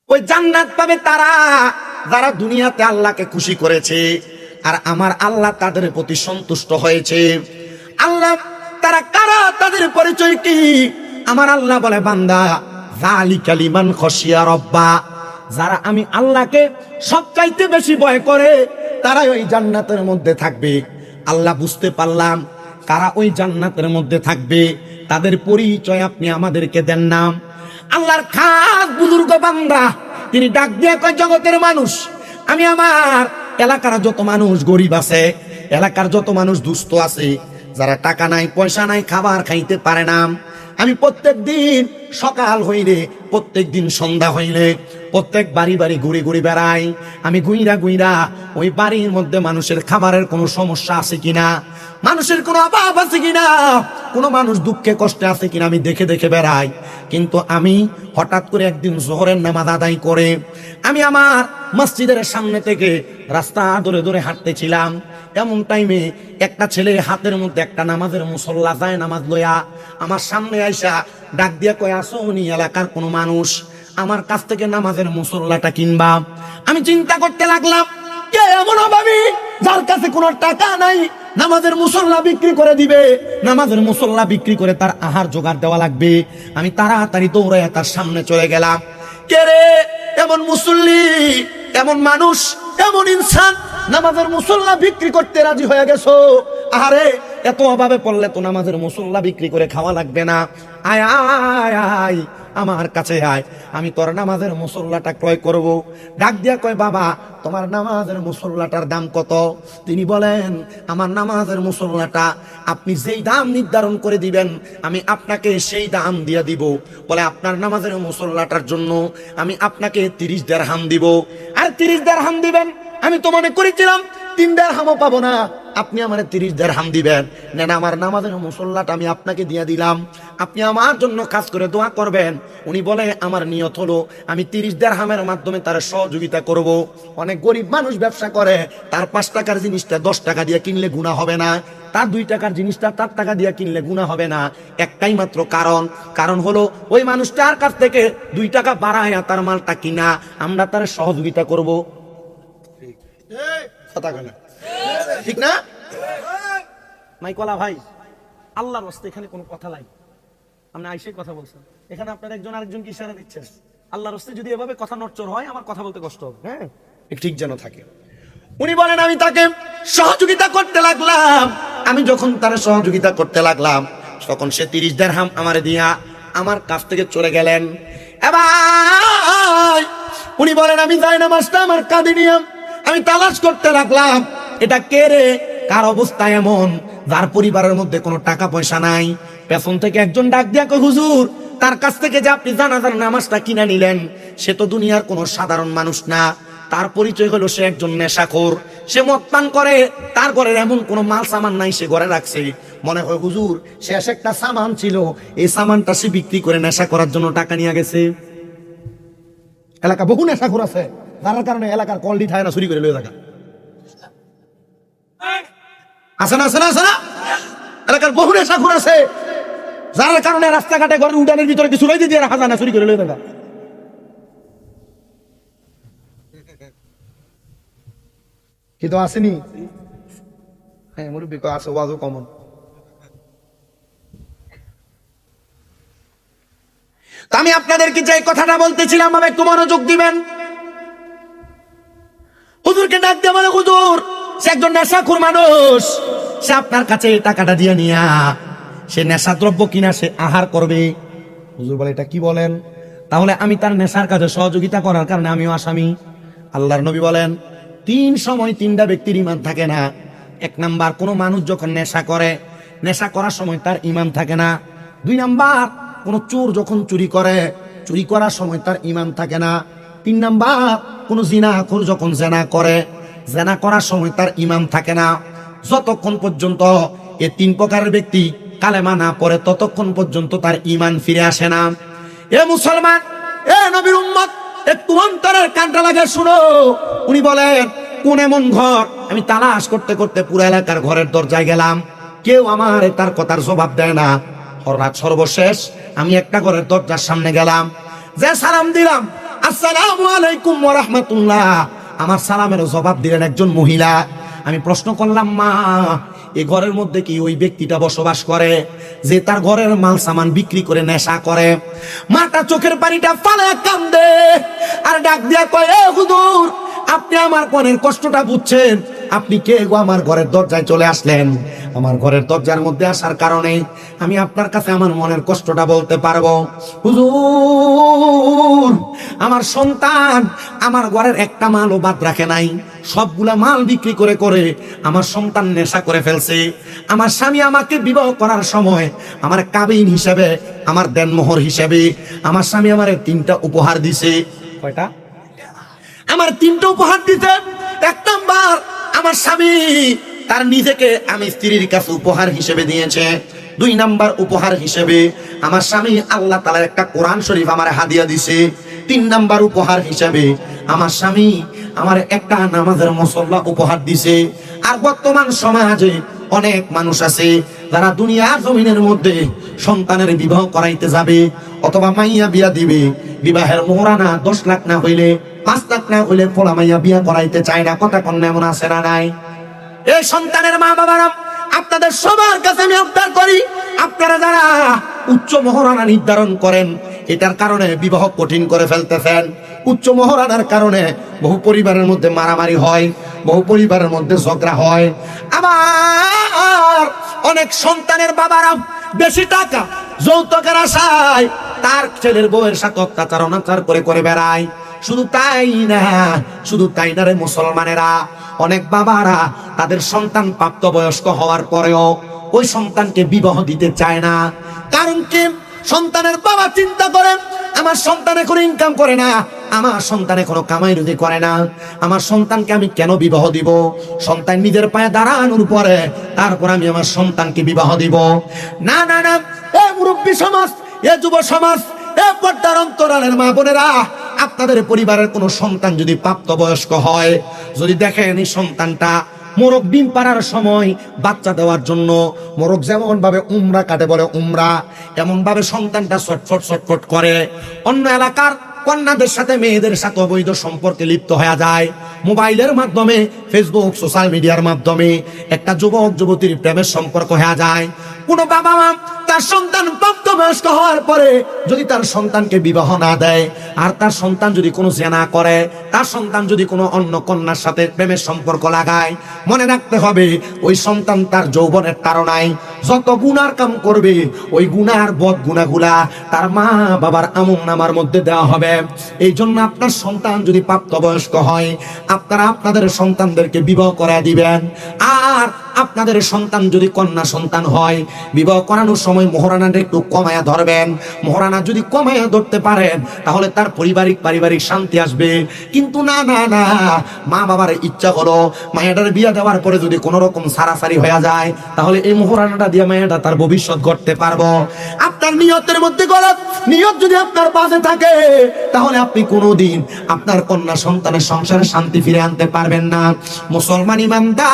ওই জান্নাত পাবে তারা যারা দুনিয়াতে আল্লাহকে খুশি করেছে, আর আমার আল্লাহ তাদের প্রতি সন্তুষ্ট হয়েছে। আল্লাহ তারা কারা, তাদের পরিচয় কি? আমার আল্লাহ বলে, বান্দা যালিকা লিমান খাশিয়া রাব্বা, যারা আমি আল্লাহকে সবচাইতে বেশি ভয় করে তারাই ওই জান্নাতের মধ্যে থাকবে। আল্লাহ বুঝতে পারলাম কারা ওই জান্নাতের মধ্যে থাকবে, তাদের পরিচয় আপনি আমাদেরকে দেন না। আল্লাহর খাস বুজুর্গ বান্দা তিনি ডাক দিয়ে কয়, জগতের মানুষ, আমি আমার এলাকার যত মানুষ গরিব আছে, এলাকার যত মানুষ দুস্থ আছে, যারা টাকা নাই পয়সা নাই খাবার খাইতে পারে না, আমি প্রত্যেক দিন সকাল হইলে, প্রত্যেক দিন সন্ধ্যা হইলে প্রত্যেক বাড়ি বাড়ি ঘুরে ঘুরে বেড়াই। আমি গুইরা গুইরা ওই বাড়ির মধ্যে মানুষের খাবারের কোনো সমস্যা আছে কিনা, মানুষের কোনো অভাব আছে কিনা, কোনো মানুষ দুঃখে কষ্টে আছে কিনা আমি দেখে দেখে বেড়াই। কিন্তু আমি হঠাৎ করে একদিন জোহরের নামাজ আদায় করে আমি আমার মসজিদের সামনে থেকে রাস্তা ধরে ধরে হাঁটতেছিলাম। এমন টাইমে একটা ছেলে হাতের মধ্যে একটা নামাজের মুসল্লা যায় নামাজ লইয়া আমার সামনে আইসা ডাক দিয়া কয়, আসো উনি এলাকার কোনো মানুষ, আমার কাছ থেকে নামাজের মুসল্লাটা কিনবা। আমি চিন্তা করতে লাগলাম, কে এমন অভাবী যার কাছে কোনো টাকা নাই নামাজের মুসল্লা বিক্রি করে দিবে, নামাজের মুসল্লা বিক্রি করে তার আহার জোগাড় দেওয়া লাগবে। আমি তাড়াতাড়ি দৌড়াইয়া তার সামনে চলে গেলাম। কে রে এমন মুসল্লি, এমন মানুষ, এমন ইনসান নামাজের মুসল্লা বিক্রি করতে রাজি হয়ে গেছো? আরে এত অভাবে পড়লে তো নামাজের মুসল্লা বিক্রি করে খাওয়া লাগবে না, আয় আয় আয় আমার কাছে আয়, আমি তোর নামাজের মুসল্লাটা ক্রয় করব। ডাক দিয়া কয়, বাবা তোমার নামাজের মুসল্লাটার দাম কত? তিনি বলেন, আমার নামাজের মুসল্লাটা আপনি যেই দাম নির্ধারণ করে দিবেন আমি আপনাকে সেই দাম দিয়ে দিব। বলে, আপনার নামাজের মুসল্লাটার জন্য আমি আপনাকে 30 দিরহাম দিব। আর 30 দিরহাম দিবেন? আমি তো মনে করেছিলাম 3 দিরহামও পাবো না, আপনি আমার 30 দিরহাম দিবেন। না, আমার নামাজের মুসল্লাটা আমি আপনাকে দিয়ে দিলাম, আপনি আমার জন্য কাজ করে দোয়া করবেন। উনি বলে, আমার নিয়ত হলো আমি 30 দিরহামের মাধ্যমে তার সহযোগিতা করব। অনেক গরিব মানুষ ব্যবসা করে, তার 5 টাকার জিনিসটা 10 টাকা দিয়ে কিনলে গুনাহ হবে না, তার 2 টাকার জিনিসটা 4 টাকা দিয়ে কিনলে গুনাহ হবে না। একটাই মাত্র কারণ হলো ওই মানুষটার কাছ থেকে 2 টাকা বাড়ায়া তার মালটা কিনা, আমরা তার সহযোগিতা করব। ঠিক না মাইকলা ভাই? আল্লাহর রাস্তায় এখানে কোনো কথা নাই, আপনি আইসে কথা বলছেন, এখানে আপনার একজন আরেকজনকে ইশারা দিচ্ছেন। আল্লাহর রাস্তায় যদি এভাবে কথা নড়চড় হয় আমার কথা বলতে কষ্ট হবে। হ্যাঁ, ঠিক যেন থাকে। উনি বলেন, আমি তাকে সহযোগিতা করতে লাগলাম। আমি যখন তার সহযোগিতা করতে লাগলাম তখন সে 30 দিরহাম আমারে দিয়া আমার কাছ থেকে চলে গেলেন। এবার উনি বলেন, আমি যাই নামাজটা আমার কাঁধে নিয়ে আমি তালাশ করতে লাগলাম, এটা কে রে, কার অবস্থা এমন যার পরিবারের মধ্যে কোনো টাকা পয়সা নাই। পেছন থেকে একজন ডাক দিয়া কয়, হুজুর তার কাছ থেকে যে আপনি জানাজার নামাজটা কিনে নিলেন সে তো দুনিয়ার কোনো সাধারণ মানুষ না, তার পরিচয় হলো সে একজন নেশাখোর, সে মদ পান করে, তার ঘরের এমন কোনো মাল সামান নাই সে ঘরে রাখছে। মনে হয় হুজুর শেষ একটা সামান ছিল, এই সামানটা সে বিক্রি করে নেশা করার জন্য টাকা নিয়ে গেছে। এলাকা বহু নেশাখোর আছে, যার কারণে এলাকার কলডি থায় না চুরি করে লয়ে থাকা আছে না, আছে না, আছে না? এলাকার বহু নেশাখোর আছে, যার কারণে রাস্তাঘাটে ঘরের উঠানের ভিতরে কিছু রয়ে দিয়ে রাখা যায় না, চুরি করে লয়ে থাকা। কিন্তু আসেনি, হ্যাঁ মুরব্বী আছে, ওয়াজও কমন। আমি আপনাদেরকে যে কথাটা বলতেছিলাম আমি একটু মনোযোগ দিবেন। হুজুরকে ডাক দিয়ে বলে, হুজুর সে একজন নেশাখোর মানুষ, সে আপনার কাছে এই টাকাটা দিয়ে নিয়া সে নেশা দ্রব্য কিনা সে আহার করবে। হুজুর বলে, এটা কি বলেন? তাহলে আমি তার নেশার কাজে সহযোগিতা করার কারণে আমিও আসামি। আল্লাহর নবী বলেন, 3 সময় 3টা ব্যক্তির ঈমান থাকে না। 1 নাম্বার, কোনো মানুষ যখন নেশা করে, নেশা করার সময় তার ঈমান থাকে না। 2 নাম্বার, কোন চোর যখন চুরি করে, চুরি করার সময় তার ঈমান থাকে না। 3 নাম্বার, কোন জিনাখোর যখন জেনা করে, জেনা করার সময় তার ঈমান থাকে না। যতক্ষণ পর্যন্ত এই 3 প্রকারের ব্যক্তি কালেমা না পড়ে ততক্ষণ পর্যন্ত তার ঈমান ফিরে আসে না। এ মুসলমান, এ নবীর উম্মত, একটু অন্তরের কানটা লাগে শুনো। উনি বলেন, কোন এমন ঘর? আমি তালাশ করতে করতে পুরো এলাকার ঘরের দরজায় গেলাম, কেউ আমার তার কথার জবাব দেয় না। হঠাৎ সর্বশেষ আমি একটা ঘরের দরজার সামনে গেলাম, যে সালাম দিলাম, আসসালামু আলাইকুম ওয়া রাহমাতুল্লাহ। আমার সালামের জবাব দিলেন একজন মহিলা। আমি প্রশ্ন করলাম, মা এই ঘরের মধ্যে কি ওই ব্যক্তিটা বসবাস করে যে তার ঘরের মাল সামান বিক্রি করে নেশা করে? মাটা চোখের পানিটা ফালা কান্দে আর ডাক দিয়া কয়, এ হুজুর, আপনি আমার মনের কষ্টটা বুঝছেন। আপনি কে গো আমার ঘরের দরজায় চলে আসলেন? আমার ঘরের দরজার মধ্যে আসার কারণে আমি আপনার কাছে আমার মনের কষ্টটা বলতে পারবো। হুজুর, আমার সন্তান আমার ঘরের একটা মালও বাদ রাখে নাই, সবগুলা মাল বিক্রি করে করে আমার সন্তান নেশা করে ফেলছে। আমার স্বামী আমাকে বিবাহ করার সময় আমার কাবিন হিসেবে, আমার দেনমোহর হিসেবে আমার স্বামী আমার 3টা উপহার দিছে। কয়টা? আমার 3টা উপহার দিতে। 1 নাম্বার, আমার স্বামী তার নিজেকে আমি স্ত্রীর কাছে উপহার হিসেবে দিয়েছে। 2 নাম্বার উপহার হিসেবে আমার স্বামী আল্লাহ তাআলার একটা কোরআন শরীফ আমার হাদিয়া দিছে। 3 নাম্বার উপহার হিসেবে আমার স্বামী আমার একটা নামাজের মুসল্লা উপহার দিছে। আর বর্তমান সমাজে অনেক মানুষ আছে যারা দুনিয়ার জমিনের মধ্যে সন্তানের বিবাহ করাইতে যাবে অথবা মাইয়া বিয়া দিবে, বিবাহের মোহরানা 10 লাখ না হইলে, 5 লাখ না হইলে পোলা মাইয়া বিয়া করাইতে চায় না। কথা কোন এমন আছে না নাই? এই সন্তানের মা বাবারা, আপনাদের সবার কাছে আমি আবদার করি, আপনারা যারা উচ্চ মোহরানা নির্ধারণ করেন, এটার কারণে বিবাহ কঠিন করে ফেলতেছেন। উচ্চ মোহরানার কারণে বহু পরিবারের মধ্যে মারামারি হয়, বহু পরিবারের মধ্যে ঝগড়া হয়। আবার অনেক সন্তানের বাবারা বেশি টাকা যৌতুকের আশায় তার ছেলের বউয়ের সাথে অত্যাচার অনাচার করে করে বেড়ায়। শুধু তাই না রে মুসলমানেরা, অনেক বাবারা তাদের সন্তান প্রাপ্তবয়স্ক হওয়ার পরেও ওই সন্তানকে বিবাহ দিতে চায় না। কারণ কি? সন্তানের বাবা চিন্তা করে, আমার সন্তান এখন ইনকাম করে না, আমার সন্তান এখনো কামাই রুজি করে না, আমার সন্তানকে আমি কেন বিবাহ দিব? সন্তান নিজের পায়ে দাঁড়ানোর পরে তারপর আমি আমার সন্তানকে বিবাহ দিব। না না না, এ মুরব্বী সমাজ, এ যুব সমাজ, এ পর্দার অন্তরালের মা বোনেরা, আপনাদের পরিবারের কোনো সন্তান যদি প্রাপ্তবয়স্ক হয়, যদি দেখেন এই সন্তানটা মোরগ ডিম পাড়ার সময় বাচ্চা দেওয়ার জন্য মোরগ যেমন ভাবে উমরা কাটে বলে উমরা, এমন ভাবে সন্তানটা ছটফট করে, অন্য এলাকার কন্যাদের সাথে মেয়েদের সাথে অবৈধ সম্পর্কে লিপ্ত হয়ে যায়, মোবাইলের মাধ্যমে, ফেসবুক, সোশ্যাল মিডিয়ার মাধ্যমে একটা যুবক যুবতীর প্রেমের সম্পর্ক হয়ে যায়। কোনো বাবা মা তার সন্তান প্রাপ্তবয়স্ক হওয়ার পরে যদি তার সন্তানকে বিবাহ না দেয়, আর তার সন্তান যদি কোনো জেনা করে, তার সন্তান যদি কোনো অন্য কন্যার সাথে প্রেমের সম্পর্ক লাগায়, মনে রাখতে হবে ওই সন্তান তার যৌবনের তাড়নায় যত গুনার কাম করবে, ওই গুনার বদ গুনাগুলা তার মা বাবার আমলনামার মধ্যে দেওয়া হবে। এই জন্য আপনার সন্তান যদি প্রাপ্তবয়স্ক হয়, আপনারা আপনাদের সন্তানদেরকে বিবাহ করা দিবেন। আর আপনাদের সন্তান যদি কন্যা সন্তান হয়, বিবাহ করানোর সময় মোহরানাটা একটু কমায়া ধরবেন। মোহরানা যদি কমায়া ধরতে পারেন তাহলে তার পারিবারিক শান্তি আসবে। কিন্তু না না না, মা বাবার ইচ্ছা হলো মায়াটার বিয়ে দেওয়ার পরে যদি কোনো রকম সারাসারি হয়ে যায়, তাহলে এই মোহরানাটা দিয়ে মায়াটা তার ভবিষ্যৎ গড়তে পারবো। আপনার নিয়তের মধ্যে গলত নিয়ত যদি আপনার পাশে থাকে, তাহলে আপনি কোনোদিন আপনার কন্যা সন্তানের সংসারে শান্তি ফিরে আনতে পারবেন না। মুসলমান ইমানদার,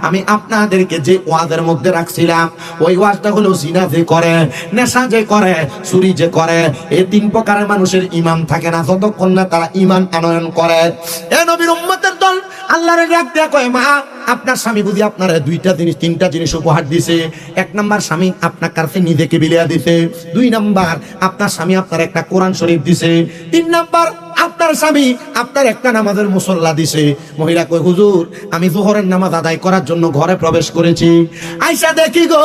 আমি আপনাদেরকে যে ওয়াজের মধ্যে রাখছিলাম, ওই ওয়াজটা হলো জিনা যে করে, নেশা যে করে, চুরি যে করে, এই 3 প্রকারের মানুষের ঈমান থাকে না যতক্ষণ না তারা ঈমান আনয়ন করে। এ নবীর উম্মতের দল, আল্লাহর ডাক দেয়া কয়, মা আপনার স্বামী বুঝি আপনার 3টা জিনিস উপহার দিছে। 1 নাম্বার, স্বামী আপনার কাছে নিজেকে বিলিয়া দিছে। 2 নাম্বার, আপনার স্বামী আপনার একটা কোরআন শরীফ দিছে। 3 নাম্বার, আপনার স্বামী আপনার একটা নামাজের মুসল্লা দিছে। মহিলা কই, হুজুর আমি যোহরের নামাজ আদায় করার জন্য ঘরে প্রবেশ করেছি, আইসা দেখি গো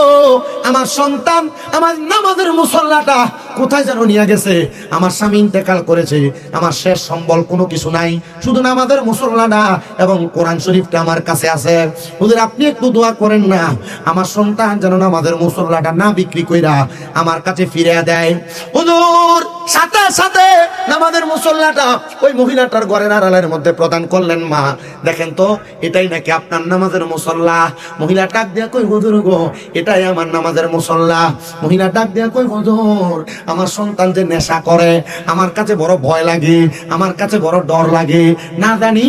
আমার সন্তান আমার নামাজের মুসল্লাটা কোথায় যেন নিয়ে গেছে। আমার স্বামী ইন্তেকাল করেছে, আমার শেষ সম্বল কোনো কিছু নাই, শুধু নামাজের মুসল্লাটা এবং কোরআন শরীফটা আমার কাছে আছে। হুজুর আপনি একটু দোয়া করেন না, আমার সন্তান যেন নামাজের মুসল্লাটা না বিক্রি কইরা আমার কাছে ফিরে দেয়। হুজুর সাথে সাথে নামাজের মুসল্লাটা ওই মহিলাটার ঘরের আড়ালের মধ্যে প্রদান করলেন। মা দেখেন তো, এটাই নাকি আপনার নামাজের মুসল্লা? মহিলা ডাক দিয়া কই, হুজুর গো এটাই আমার নামাজের মুসল্লা। মহিলা ডাক দিয়া কই, হুজুর আমার সন্তান যে নেশা করে, আমার কাছে বড় ভয় লাগে, আমার কাছে বড় ডর লাগে, না জানি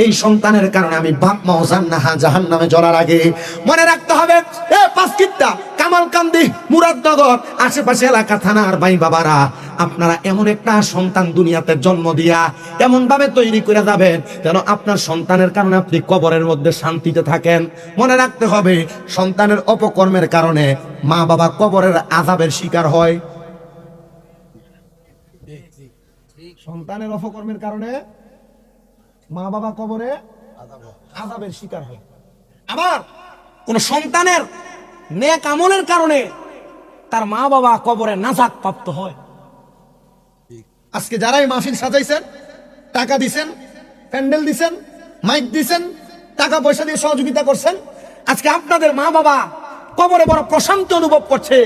এই সন্তানের কারণে আমি বাপ মাও জান্নাহার জাহান্নামে জ্বলার আগে। মনে রাখতে হবে, এ 5 কিত্তা কামালকান্দি, মুরাদনগর, আশেপাশে এলাকা থানার ভাই বাবারা, আপনারা এমন একটা সন্তান দুনিয়াতে জন্ম দিয়া এমন ভাবে তৈরি করে যাবেন যেন আপনার সন্তানের কারণে আপনি কবরের মধ্যে শান্তিতে থাকেন। মনে রাখতে হবে, সন্তানের অপকর্মের কারণে মা বাবা কবরের আযাবের শিকার হয়। সন্তানের অপকর্মের কারণে মা বাবা কবরে আযাবের শিকার হয়। আবার কোন সন্তানের নেক আমলের কারণে তার মা বাবা কবরে নাজাত প্রাপ্ত হয়। আজকে যারাই মাহফিল সাজাইছেন, টাকা দিছেন, প্যান্ডেল দিছেন, মাইক দিছেন, টাকা পয়সা দিয়ে সহযোগিতা করছেন, আজকে আপনাদের মা বাবা কবরে বড় প্রশান্তি অনুভব করছে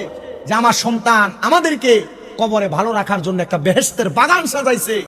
যে আমার সন্তান আমাদেরকে কবরে ভালো রাখার জন্য একটা বেহেশতের বাগান সাজাইছে।